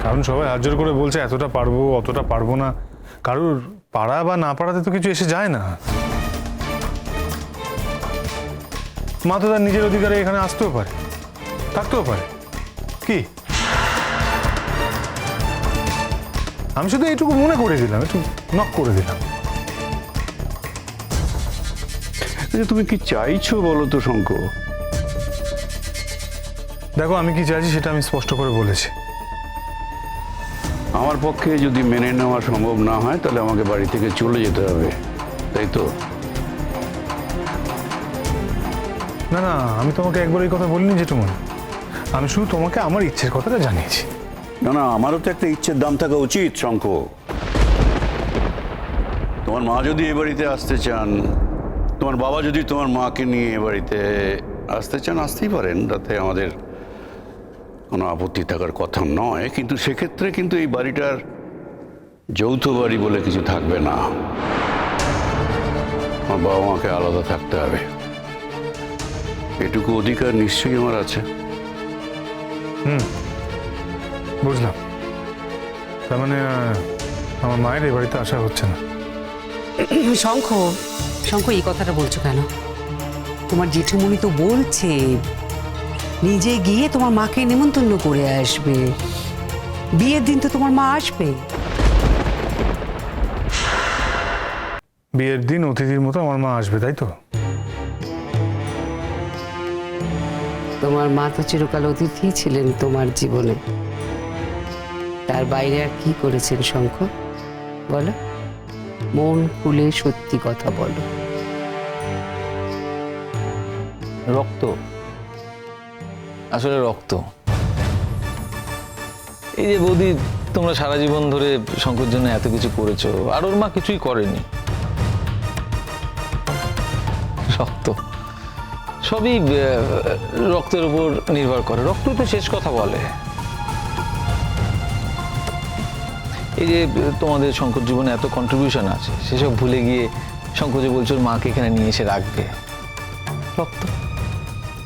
কারণ সবাই হাত জোর করে বলছে এতটা পারবো অতটা পারবো না, কারোর পারা বা না পারাতে তো কিছু এসে যায় না। মা তো তার নিজের অধিকারে এখানে আসতেও পারে, থাকতেও পারে, কি আমি শুধু এইটুকু মনে করে দিলাম, একটু নক করে দিলাম। তুমি কি চাইছো বলো তো শঙ্কর? দেখো, আমি কি চাইছি সেটা আমি স্পষ্ট করে বলেছি। আমার পক্ষে যদি মেনে নেওয়া সম্ভব না হয় তাহলে আমাকে বাড়ি থেকে চলে যেতে হবে, তাই তো? না না, আমি তোমাকে একবার এই কথা বলিনি জেঠুমনি, আমি শুধু তোমাকে আমার ইচ্ছের কথাটা জানিয়েছি। না না, আমারও তো একটা ইচ্ছের দাম থাকা উচিত শঙ্কর। তোমার মা যদি এ বাড়িতে আসতে চান, তোমার বাবা যদি তোমার মাকে নিয়ে এ বাড়িতে আসতে চান, আসতেই পারেন, তাতে আমাদের কোনো আপত্তি থাকার কথা নয়। কিন্তু সেক্ষেত্রে কিন্তু এই বাড়িটার যৌথ বাড়ি বলে কিছু থাকবে না। আমার বাবা মাকে আলাদা থাকতে হবে, এটুকু অধিকার নিশ্চয়ই আমার আছে। বুঝলাম, তার মানে আমার মায়ের এই বাড়িতে আসা হচ্ছে না। শঙ্খ, শঙ্খ এই কথাটা বলছো কেন? তোমার জেঠুমণি তো বলছে নিজে গিয়ে তোমার মাকে নেমন্তন্ন করে আসবে, বিয়ের দিন তো তোমার মা আসবে। বিয়ের দিন অতিথির মতো আমার মা আসবে, তাই তো? তোমার মা তো চিরকাল অতিথি ছিলেন তোমার জীবনে, তার বাইরে আর কি করেছেন শঙ্খ বলো? মন খুলে সত্যি কথা বলো। রক্ত, আসলে রক্ত। এই যে বৌদি, তোমরা সারা জীবন ধরে শঙ্কর জন্য এত কিছু করেছো, আর ওর মা কিছুই করেনি। রক্ত সবই রক্তের উপর নির্ভর করে, রক্তই তো শেষ কথা বলে। এই যে তোমাদের শঙ্কর জীবনে এত কন্ট্রিবিউশন আছে, সেসব ভুলে গিয়ে শঙ্কর যে বলছো ওর মাকে এখানে নিয়ে এসে রাখবে, রক্ত,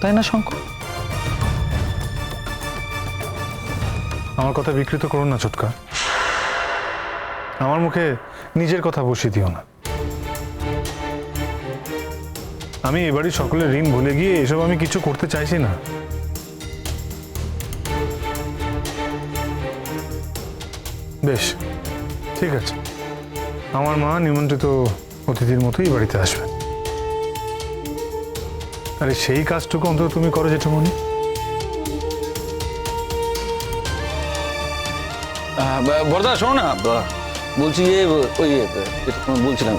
তাই না শঙ্কর? আমার কথা বিকৃত করো না ছোটকা, আমার মুখে নিজের কথা বসিয়ে দিও না। আমি এবারই সকলের ঋণ ভুলে গিয়ে এসব আমি কিছু করতে চাইছি না। বেশ, ঠিক আছে, আমার মা নিমন্ত্রিত অতিথির মতোই বাড়িতে আসবে। আরে সেই কাজটুকু অন্তত তুমি করো জেঠুমনি। বরদা শোনো না, বলছি যে ওই বলছিলাম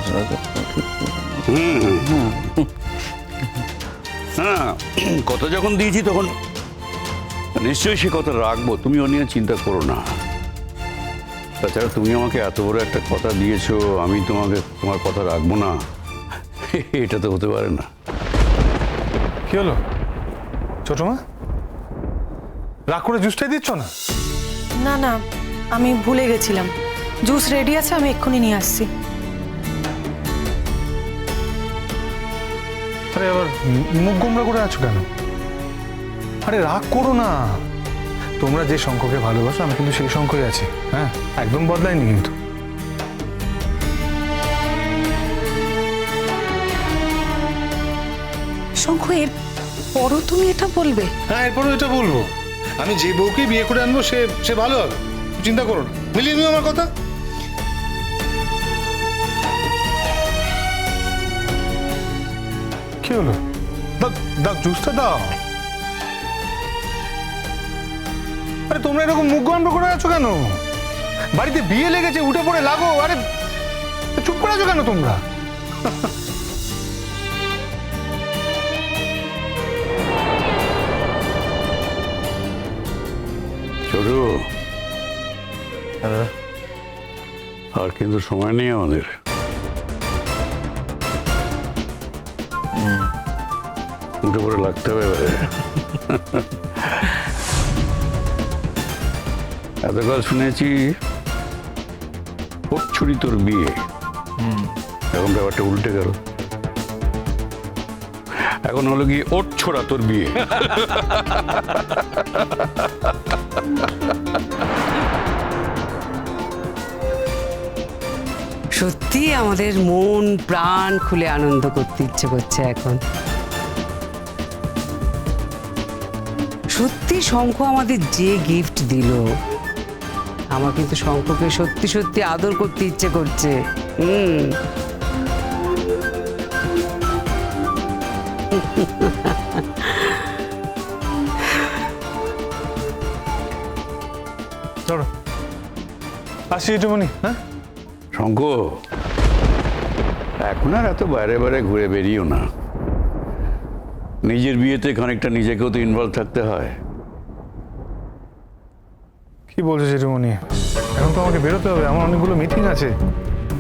হ্যাঁ, কথা যখন দিয়েছি তখন নিশ্চয়ই সে কথা রাখবো, তুমি ও নিয়ে চিন্তা করো না। তাছাড়া তুমি আমাকে এত বড় একটা কথা দিয়েছো, আমি তোমার কথা রাখবো না, এটা তো হতে পারে না। কি হলো ছোট মা, রাগ করে জুসটাই দিচ্ছ না? না না, আমি ভুলে গেছিলাম, জুস রেডি আছে, আমি এক্ষুনি নিয়ে আসছি। আরে আবার মুখ গোমরা করে আছো কেন? আরে রাগ করো না, তোমরা যে শঙ্খকে ভালোবাসো আমি কিন্তু সেই শঙ্খই আছি, হ্যাঁ, একদম বদলাইনি কিন্তু। শঙ্খ, এর পরও তুমি এটা বলবে? হ্যাঁ, এরপরও এটা বলবো, আমি যে বউকে বিয়ে করে আনবো সে ভালো হবে, চিন্তা করো না। মিলিয়ে নিও আমার কথা। কি হলো? দাও জুসটা দাও। আরে তোমরা এরকম মুখ গম্ভ করে আছো কেন? বাড়িতে বিয়ে লেগেছে, উঠে পড়ে লাগো। আরে চুপ করে আছো কেন তোমরা? ছোট, আর কিন্তু সময় নেই আমাদের। উঠে পড়ে লাগতে হবে এবারে। এতকাল শুনেছি ওর ছুরি তোর বিয়ে, এখন ব্যাপারটা উল্টে গেল, এখন হলো কি ওর ছোড়া তোর বিয়ে। সত্যি আমাদের মন প্রাণ খুলে আনন্দ করতে ইচ্ছে করছে এখন। সত্যি শঙ্খ আমাদের যে গিফট দিল, আমার কিন্তু শঙ্খকে সত্যি সত্যি আদর করতে ইচ্ছে করছে। চলো আসি জেঠুমনি। হ্যাঁ শঙ্খ, এখন আর এত বাইরে বাইরে ঘুরে বেরিয়েও না। নিজের বিয়েতে খানিকটা নিজেকেও তো ইনভলভ থাকতে হয়। কি বলছো জেঠুমনি, এখন তো আমাকে বেরোতে হবে, আমার অনেকগুলো মিটিং আছে,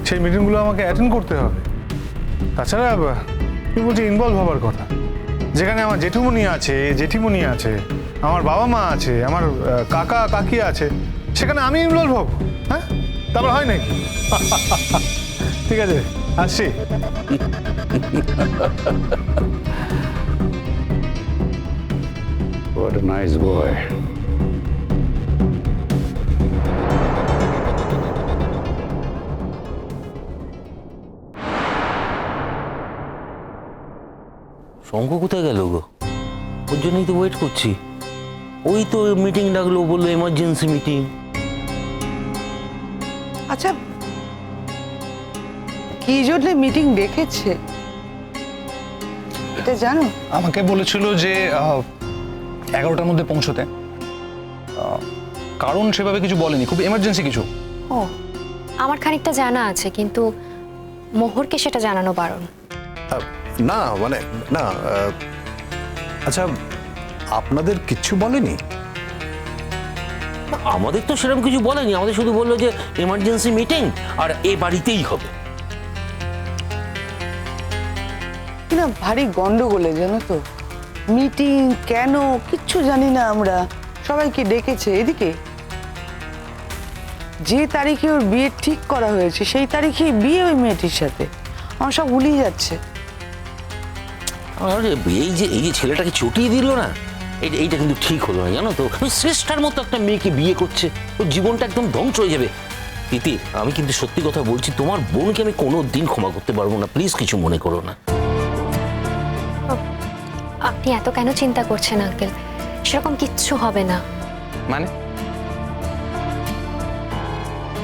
সেই মিটিংগুলো আমাকে অ্যাটেন্ড করতে হবে। তাছাড়া কি বলছি ইনভলভ হবার কথা, যেখানে আমার জেঠুমনি আছে, জেঠিমনি আছে, আমার বাবা মা আছে, আমার কাকা কাকি আছে, সেখানে আমি ইনভলভ হব? হ্যাঁ, তারপর হয় নাকি? ঠিক আছে, আসছি। What a nice boy. শঙ্খ কোথায় গেল গো? ওর জন্যই তো ওয়েট করছি। ওই তো মিটিং ডাকলো, বললো এমার্জেন্সি মিটিং। আচ্ছা, কি জন্য মিটিং ডেকেছে এটা জানো? আমাকে বলেছিল যে 11টার মধ্যে পৌঁছতে। কারণ সেভাবে কিছু বলেনি, খুব এমার্জেন্সি কিছু। ও, আমার খানিকটা জানা আছে, কিন্তু মোহরকে সেটা জানানো বারণ। না মানে না, আচ্ছা আপনাদের কিচ্ছু বলেনি? আমাদের তো সেরকম কিছু বলেনি, আমাদের শুধু বললো যে এমার্জেন্সি মিটিং আর এ বাড়িতেই হবে। না, ভারী গন্ডগোলে জানো তো। মিটিং কেন কিচ্ছু জানি না আমরা। সবাইকে ডেকেছে এদিকে, যে তারিখে ওর বিয়ে ঠিক করা হয়েছে সেই তারিখে বিয়ে ওই মেয়েটির সাথে। আমার সব ভুলিয়ে যাচ্ছে। আর এই যে ছেলেটাকে চটিয়ে দিল না, এইটা কিন্তু ঠিক হলো না, জানো তো। ওই শ্রেষ্ঠার মতো একটা মেয়েকে বিয়ে করছে, ওর জীবনটা একদম ধ্বংস হয়ে যাবে। দিদি, আমি কিন্তু সত্যি কথা বলছি, তোমার বোনকে আমি কোনো দিন ক্ষমা করতে পারবো না, প্লিজ কিছু মনে করো না। আপনি এত কেন চিন্তা করছেন আঙ্কেল? সেরকম কিচ্ছু হবে না। মানে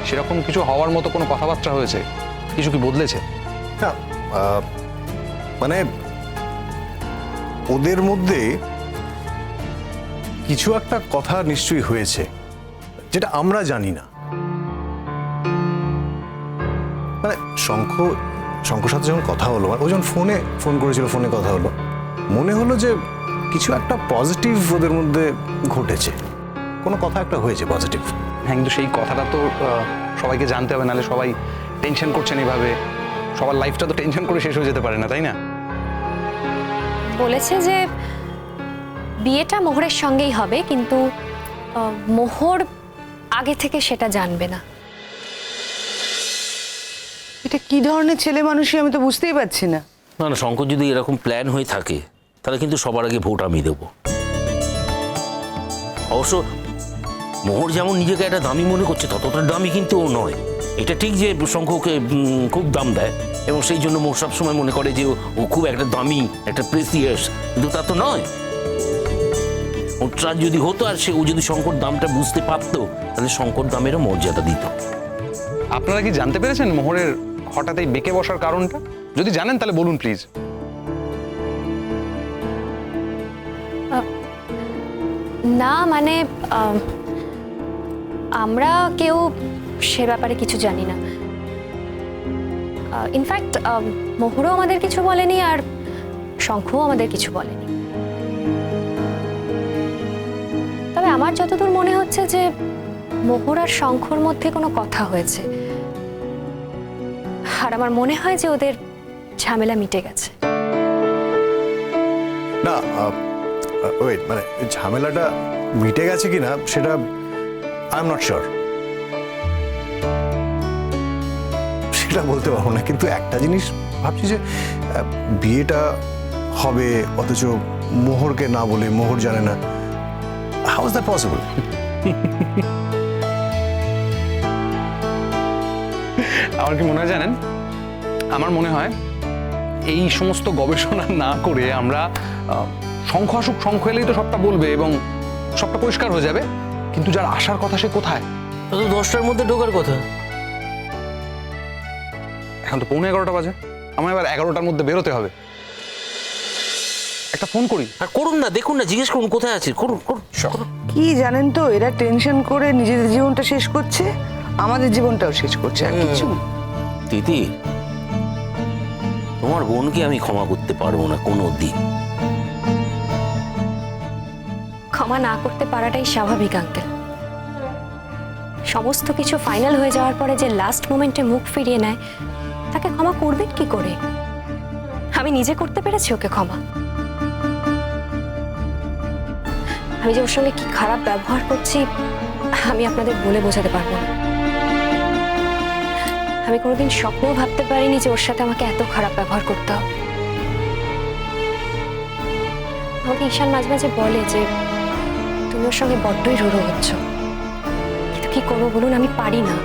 সেরকম কিছু হওয়ার মতো কোনো কথাবার্তা হয়েছে? কিছু কি বদলেছে? না, মানে ওদের মধ্যে কিছু একটা কথা নিশ্চয়ই হয়েছে, যেটা আমরা জানি না। মানে শঙ্খর সাথে যখন কথা হলো, মানে ও যখন ফোন করেছিল, ফোনে কথা হলো, মনে হলো যে কিছু একটা পজিটিভ ওদের মধ্যে ঘটেছে, কোনো কথা একটা হয়েছে পজিটিভ। হ্যাঁ, কিন্তু সেই কথাটা তো সবাইকে জানতে হবে, নাহলে সবাই টেনশন করছেন এইভাবে। সবার লাইফটা তো টেনশন করে শেষ হয়ে যেতে পারে না, তাই না? বলেছে যে বিয়েটা মোহরের সঙ্গেই হবে, কিন্তু মোহর আগে থেকে সেটা জানবে না। এটা কি ধরনের ছেলে মানুষই আমি তো বুঝতেই পারছি না। না না, শঙ্কর যদি এরকম প্ল্যান হয়ে থাকে, তাহলে কিন্তু সবার আগে ভোট আমি দেবো। অবশ্য মোহর যেমন নিজেকে একটা দামি মনে করছে, ততটা দামি কিন্তু ও নয়। এটা ঠিক যে শঙ্খকে খুব দাম দেয়, এবং সেই জন্য মোহর সবসময় মনে করে যে ও খুব একটা দামি, একটা প্রেসিয়াস, কিন্তু তা তো নয়। ওটা যদি হতো আর ও যদি শঙ্কর দামটা বুঝতে পারতো, তাহলে শঙ্কর দামেরও মর্যাদা দিত। আপনারা কি জানতে পেরেছেন মোহরের হঠাৎ এই বেঁকে বসার কারণটা? যদি জানেন তাহলে বলুন প্লিজ। না মানে আমরা কেউ সে ব্যাপারে কিছু জানি না। ইনফ্যাক্ট মোহরও আমাদের কিছু বলেনি, আর শঙ্খও আমাদের কিছু বলেনি। তবে আমার যতদূর মনে হচ্ছে যে মোহর আর শঙ্খর মধ্যে কোনো কথা হয়েছে, আর আমার মনে হয় যে ওদের ঝামেলা মিটে গেছে। না ওয়েট, মানে ঝামেলাটা মিটে গেছে কিনা সেটা আই এম নট শিওর, সেটা বলতে পারবো না। কিন্তু একটা জিনিস ভাবছি যে বিয়েটা হবে অথচ মোহরকে না বলে, মোহর জানে না। How is that possible? আমার কি মনে হয় জানেন, আমার মনে হয় এই সমস্ত গবেষণা না করে আমরা শঙ্খ আসুক, শঙ্খ এলেই তো সবটা বলবে এবং সবটা পরিষ্কার হয়ে যাবে। কিন্তু যার আসার কথা সে কোথায়? তো 10টার মধ্যে ঢোকার কথা। এখন তো 11:15 বাজে, আমার এবার 11টার মধ্যে বেরোতে হবে। একটা ফোন করি। আর করুন না, দেখুন না, জিজ্ঞেস করুন কোথায় আছে, করুন করুন করুন। কি জানেন তো, এরা টেনশন করে নিজেদের জীবনটা শেষ করছে, আমাদের জীবনটাও শেষ করছে, আর কিছু না। তিতি, তোমার বোনকে আমি ক্ষমা করতে পারবো না কোনো দিন। ক্ষমা না করতে পারাটাই স্বাভাবিক আঙ্কেল। সমস্ত কিছু ফাইনাল হয়ে যাওয়ার পরে যে লাস্ট মোমেন্টে মুখ ফিরিয়ে নেয়, তাকে ক্ষমা করবেন কি করে? আমি নিজে করতে পেরেছি ওকে ক্ষমা। আমি যে ওর সঙ্গে কি খারাপ ব্যবহার করছি আমি আপনাদের বলে বোঝাতে পারবো না। আমি কোনোদিন স্বপ্নেও ভাবতে পারিনি যে ওর সাথে আমাকে এত খারাপ ব্যবহার করতে হবে। আমাকে ঈশান মাঝে মাঝে বলে যে তুমি ওর সঙ্গে বড্ডই রুড়ো হচ্ছ, কিন্তু কি করবো বলুন, আমি পারি না।